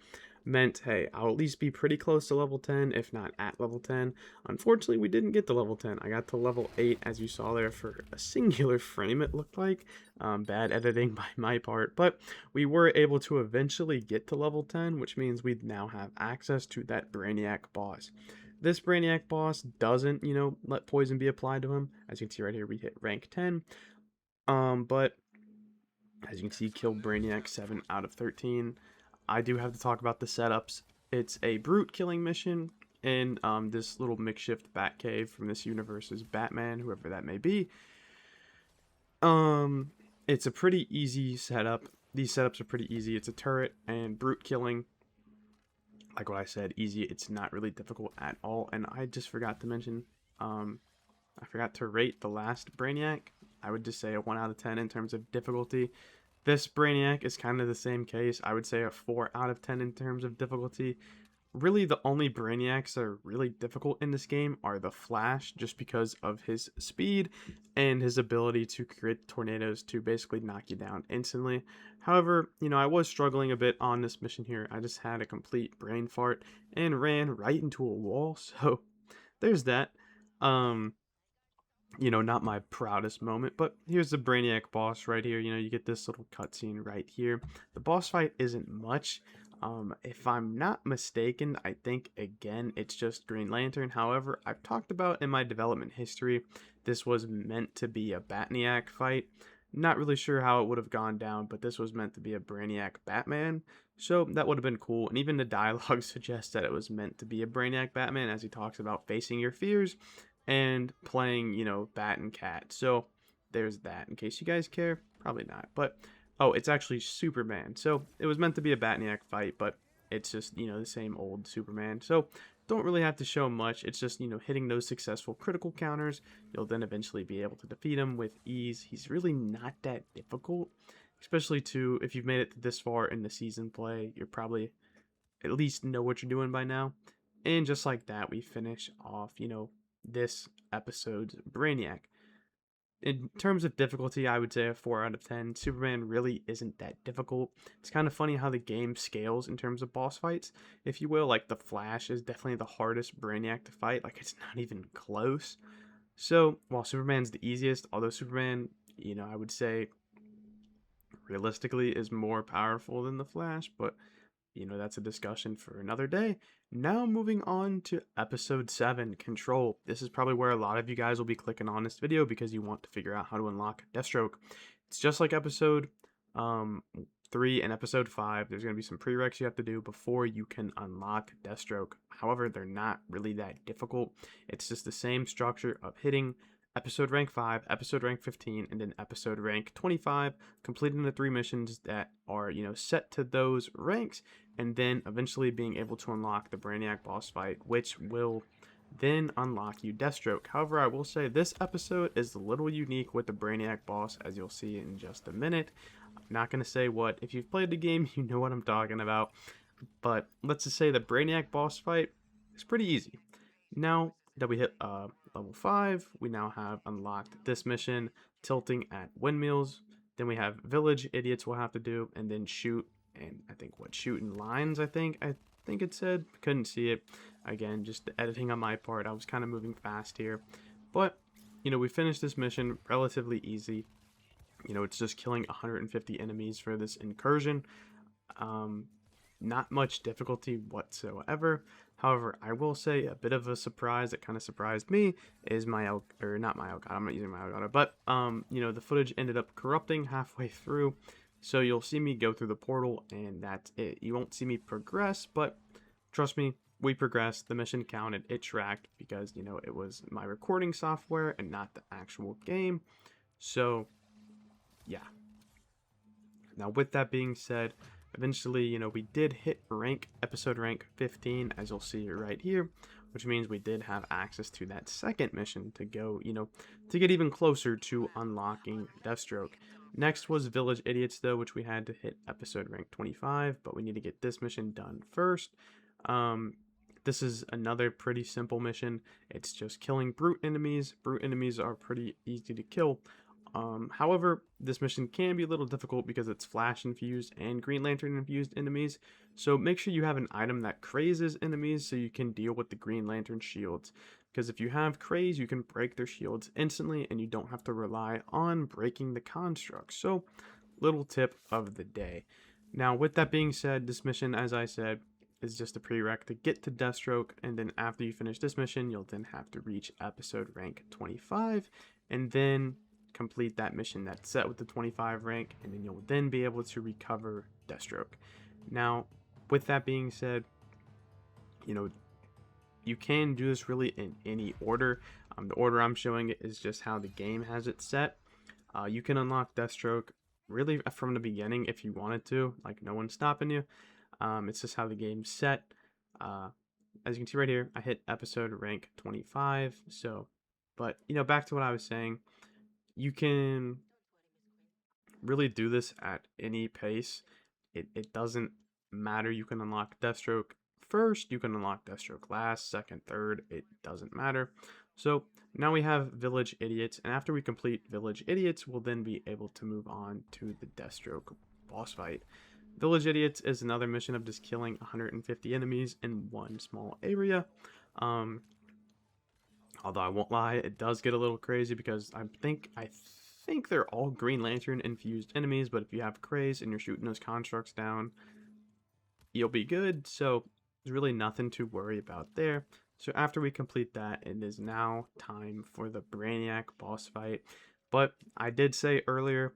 meant, hey, I'll at least be pretty close to level 10, if not at level 10. Unfortunately, we didn't get to level 10. I got to level 8, as you saw there, for a singular frame, it looked like. Bad editing by my part. But we were able to eventually get to level 10, which means we now have access to that Brainiac Boss. This Brainiac Boss doesn't, let poison be applied to him. As you can see right here, we hit rank 10. But as you can see, killed Brainiac 7 out of 13. I do have to talk about the setups. It's a brute killing mission in this little makeshift bat cave from this universe's Batman, whoever that may be. It's a pretty easy setup. These setups are pretty easy. It's a turret and brute killing. Like what I said, easy. It's not really difficult at all. And I just forgot to mention, I forgot to rate the last Brainiac. I would just say a 1 out of 10 in terms of difficulty. This Brainiac is kind of the same case. I would say a 4 out of 10 in terms of difficulty. Really, the only Brainiacs that are really difficult in this game are the Flash, just because of his speed and his ability to create tornadoes to basically knock you down instantly. However, I was struggling a bit on this mission here. I just had a complete brain fart and ran right into a wall, so there's that. Not my proudest moment, but here's the Brainiac boss right here. You get this little cutscene right here. The boss fight isn't much. If I'm not mistaken, I think, again, it's just Green Lantern. However, I've talked about in my development history, this was meant to be a Batniac fight. Not really sure how it would have gone down, but this was meant to be a Brainiac Batman. So that would have been cool. And even the dialogue suggests that it was meant to be a Brainiac Batman, as he talks about facing your fears and playing, Bat and Cat. So there's that. In case you guys care, probably not. But oh, it's actually Superman. So it was meant to be a Batniac fight, but it's just, the same old Superman. So don't really have to show much. It's just, hitting those successful critical counters. You'll then eventually be able to defeat him with ease. He's really not that difficult, especially if you've made it this far in the season play, you're probably at least know what you're doing by now. And just like that, we finish off, this episode's Brainiac. In terms of difficulty, I would say a 4 out of 10. Superman really isn't that difficult. It's kind of funny how the game scales in terms of boss fights, if you will. Like, the Flash is definitely the hardest Brainiac to fight. Like, it's not even close. So, while Superman's the easiest, although Superman, I would say, realistically, is more powerful than the Flash, but that's a discussion for another day. Now moving on to episode 7, Control. This is probably where a lot of you guys will be clicking on this video because you want to figure out how to unlock Deathstroke. It's just like episode 3 and episode 5. There's going to be some prereqs you have to do before you can unlock Deathstroke. However, they're not really that difficult. It's just the same structure of hitting episode rank 5, episode rank 15, and then episode rank 25, completing the 3 missions that are, set to those ranks, and then eventually being able to unlock the Brainiac boss fight, which will then unlock you Deathstroke. However, I will say this episode is a little unique with the Brainiac boss, as you'll see in just a minute. I'm not going to say what. If you've played the game, you know what I'm talking about. But let's just say the Brainiac boss fight is pretty easy. Now that we hit level 5, we now have unlocked this mission, tilting at windmills. Then we have village idiots we'll have to do, and then shoot, and I think shooting lines, I think it said. Couldn't see it. Again, just the editing on my part. I was kind of moving fast here. But, we finished this mission relatively easy. It's just killing 150 enemies for this incursion. Not much difficulty whatsoever. However, I will say a bit of a surprise that kind of surprised me is not my Elgato, I'm not using my Elgato, but the footage ended up corrupting halfway through. So you'll see me go through the portal and that's it. You won't see me progress, but trust me, we progressed. The mission counted, it tracked because it was my recording software and not the actual game. So yeah. Now with that being said, eventually, we did hit episode rank 15, as you'll see right here, which means we did have access to that second mission to go, to get even closer to unlocking Deathstroke. Next was Village Idiots, though, which we had to hit episode rank 25, but we need to get this mission done first. This is another pretty simple mission. It's just killing brute enemies. Brute enemies are pretty easy to kill. However, this mission can be a little difficult because it's flash infused and green lantern infused enemies, so make sure you have an item that crazes enemies so you can deal with the green lantern shields, because if you have craze you can break their shields instantly and you don't have to rely on breaking the constructs. So little tip of the day. Now with that being said, this mission, as I said, is just a prereq to get to Deathstroke, and then after you finish this mission you'll then have to reach episode rank 25 and then complete that mission that's set with the 25 rank, and then you'll then be able to recover Deathstroke. Now with that being said, you can do this really in any order. The order I'm showing it is just how the game has it set. You can unlock Deathstroke really from the beginning if you wanted to, like no one's stopping you. It's just how the game's set. As you can see right here, I hit episode rank 25. So, but back to what I was saying, you can really do this at any pace. It doesn't matter. You can unlock Deathstroke first, you can unlock Deathstroke last, second, third, it doesn't matter. So now we have Village Idiots, and after we complete Village Idiots, we'll then be able to move on to the Deathstroke boss fight. Village Idiots is another mission of just killing 150 enemies in one small area. Although I won't lie, it does get a little crazy because I think they're all Green Lantern infused enemies, but if you have craze and you're shooting those constructs down, you'll be good. So there's really nothing to worry about there. So after we complete that, it is now time for the Brainiac boss fight. But I did say earlier,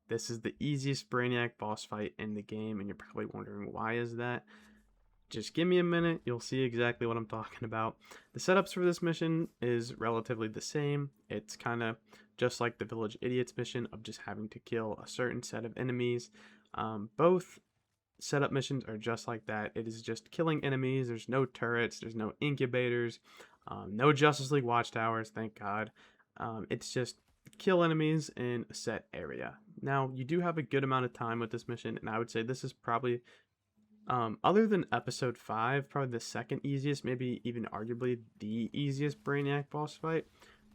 this is the easiest Brainiac boss fight in the game, and you're probably wondering why is that? Just give me a minute, you'll see exactly what I'm talking about. The setups for this mission is relatively the same. It's kind of just like the Village Idiots mission of just having to kill a certain set of enemies. Both setup missions are just like that. It is just killing enemies. There's no turrets, there's no incubators, no Justice League watchtowers, thank God. It's just kill enemies in a set area. Now, you do have a good amount of time with this mission, and I would say this is probably, other than episode 5, probably the second easiest, maybe even arguably the easiest Brainiac boss fight,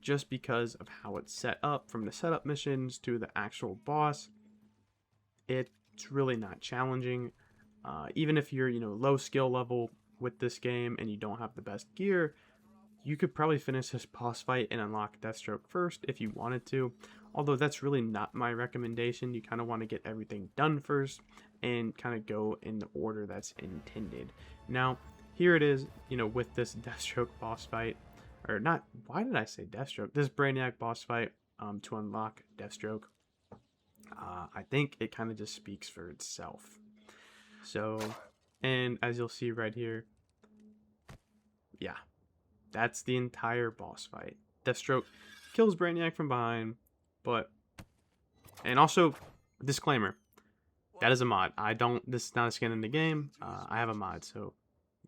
just because of how it's set up, from the setup missions to the actual boss. It's really not challenging. Even if you're, low skill level with this game and you don't have the best gear, you could probably finish this boss fight and unlock Deathstroke first if you wanted to. Although that's really not my recommendation. You kind of want to get everything done first and kind of go in the order that's intended. Now, here it is, with this Deathstroke boss fight, or not, why did I say Deathstroke? This Brainiac boss fight to unlock Deathstroke. I think it kind of just speaks for itself. So, and as you'll see right here, yeah, that's the entire boss fight. Deathstroke kills Brainiac from behind, but, and also, disclaimer, that is a mod. This is not a skin in the game. I have a mod, so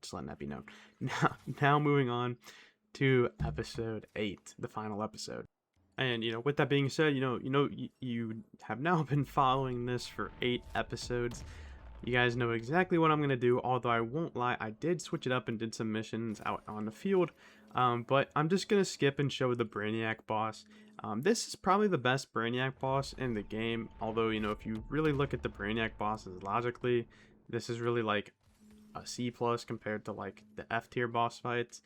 just letting that be known. Now moving on to episode 8, the final episode. And, with that being said, you have now been following this for 8 episodes. You guys know exactly what I'm going to do, although I won't lie, I did switch it up and did some missions out on the field. But I'm just gonna skip and show the Brainiac boss. This is probably the best Brainiac boss in the game, although, you know, if you really look at the Brainiac bosses logically, this is really like a C plus compared to like the F tier boss fights.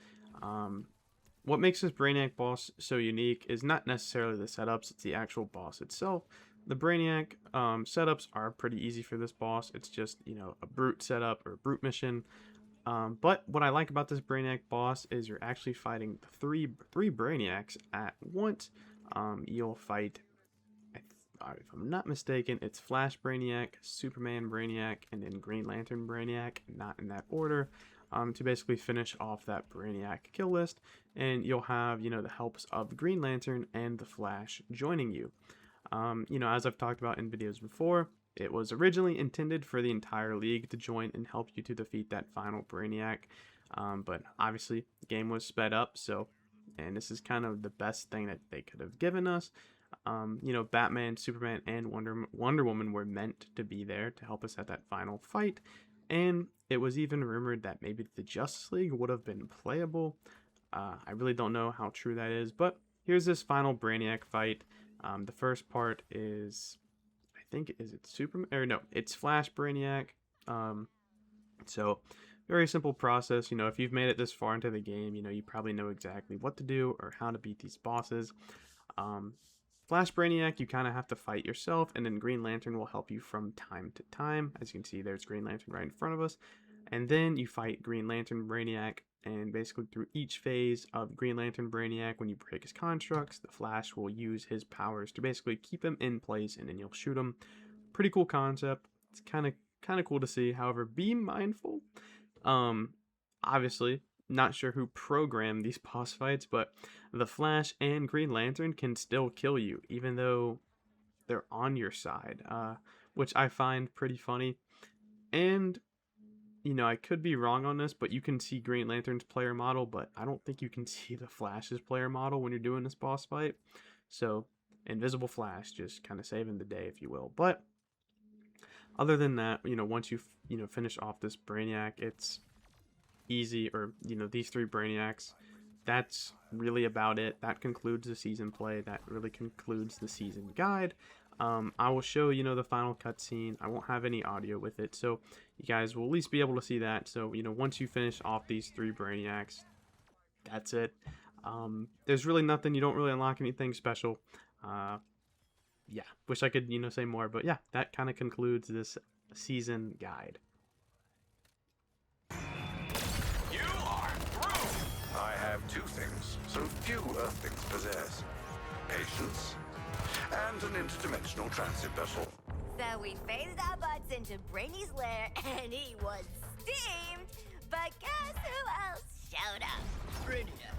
What makes this Brainiac boss so unique is not necessarily the setups, it's the actual boss itself. The Brainiac setups are pretty easy for this boss. It's just, you know, a brute setup or a brute mission. But what I like about this Brainiac boss is you're actually fighting three Brainiacs at once. You'll fight, if I'm not mistaken, it's Flash Brainiac, Superman Brainiac, and then Green Lantern Brainiac, not in that order, to basically finish off that Brainiac kill list. And you'll have, you know, the helps of the Green Lantern and the Flash joining you. You know, as I've talked about in videos before, it was originally intended for the entire league to join and help you to defeat that final Brainiac. But obviously, the game was sped up, so, and this is kind of the best thing that they could have given us. You know, Batman, Superman, and Wonder Woman were meant to be there to help us at that final fight. And it was even rumored that maybe the Justice League would have been playable. I really don't know how true that is, but here's this final Brainiac fight. The first part is, I think, is it Superman? Or no, it's Flash Brainiac. So, very simple process. You know, if you've made it this far into the game, you know, you probably know exactly what to do or how to beat these bosses. Flash Brainiac, you kind of have to fight yourself, and then Green Lantern will help you from time to time. As you can see, there's Green Lantern right in front of us. And then you fight Green Lantern Brainiac, and basically through each phase of Green Lantern Brainiac, when you break his constructs, the Flash will use his powers to basically keep him in place, and then you'll shoot him. Pretty cool concept. It's kind of cool to see. However, be mindful. Obviously, not sure who programmed these boss fights, but the Flash and Green Lantern can still kill you, even though they're on your side, which I find pretty funny. And, you know, I could be wrong on this, but you can see Green Lantern's player model, but I don't think you can see the Flash's player model when you're doing this boss fight. So, Invisible Flash just kind of saving the day, if you will. But other than that, you know, once you finish off this Brainiac, it's easy, or, you know, these three Brainiacs, that's really about it. That concludes the season play. That really concludes the season guide. I will show, you know, the final cutscene. I won't have any audio with it, so you guys will at least be able to see that. So, you know, once you finish off these three Brainiacs, that's it. There's really nothing. You don't really unlock anything special. Yeah, wish I could, you know, say more, but yeah, that kind of concludes this season guide. I have two things so few Earthlings possess: patience and an interdimensional transit vessel. So we phased our butts into Brainy's lair, and he was steamed. But guess who else showed up? Brainiac,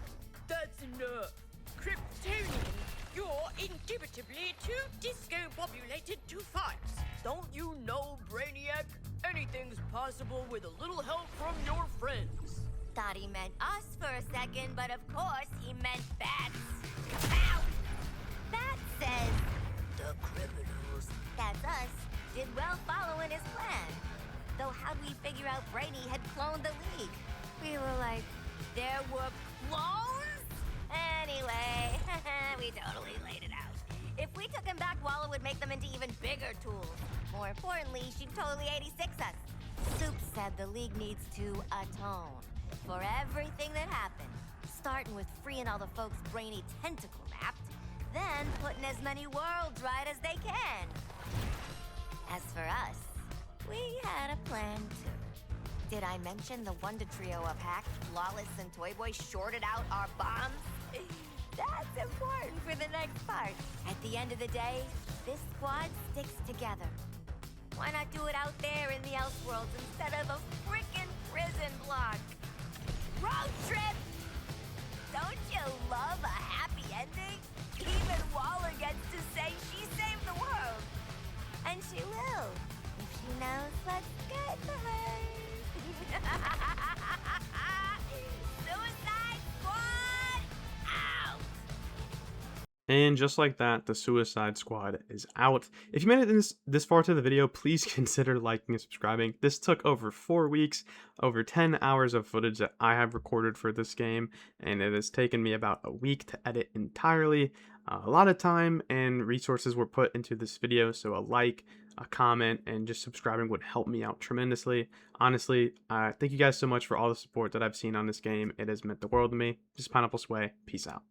that's enough. Kryptonian, you're indubitably too discombobulated to fight. Don't you know, Brainiac? Anything's possible with a little help from your friends. Thought he meant us for a second, but of course he meant bats. Ow! Bat says The criminals. that's us did well following his plan. Though how'd we figure out Brainy had cloned the League? We were like, there were clones? Anyway, we totally laid it out. If we took him back, Walla would make them into even bigger tools. More importantly, she'd totally 86 us. Soup said the League needs to atone for everything that happened, starting with freeing all the folks Brainy tentacle napped, then putting as many worlds right as they can. As for us, we had a plan too. Did I mention the Wonder Trio of Hack, Lawless, and Toy Boy shorted out our bombs? That's important for the next part. At the end of the day, this squad sticks together. Why not do it out there in the Elseworlds instead of a frickin' prison block? Road trip! Don't you love a happy ending? Even Waller gets to say she saved the world. And she will, if she knows what's good for her. And just like that, the Suicide Squad is out. If you made it this far to the video, please consider liking and subscribing. This took over 4 weeks, over 10 hours of footage that I have recorded for this game, and it has taken me about a week to edit entirely. A lot of time and resources were put into this video, so a like, a comment, and just subscribing would help me out tremendously. Honestly, thank you guys so much for all the support that I've seen on this game. It has meant the world to me. This is Pineapple Sway. Peace out.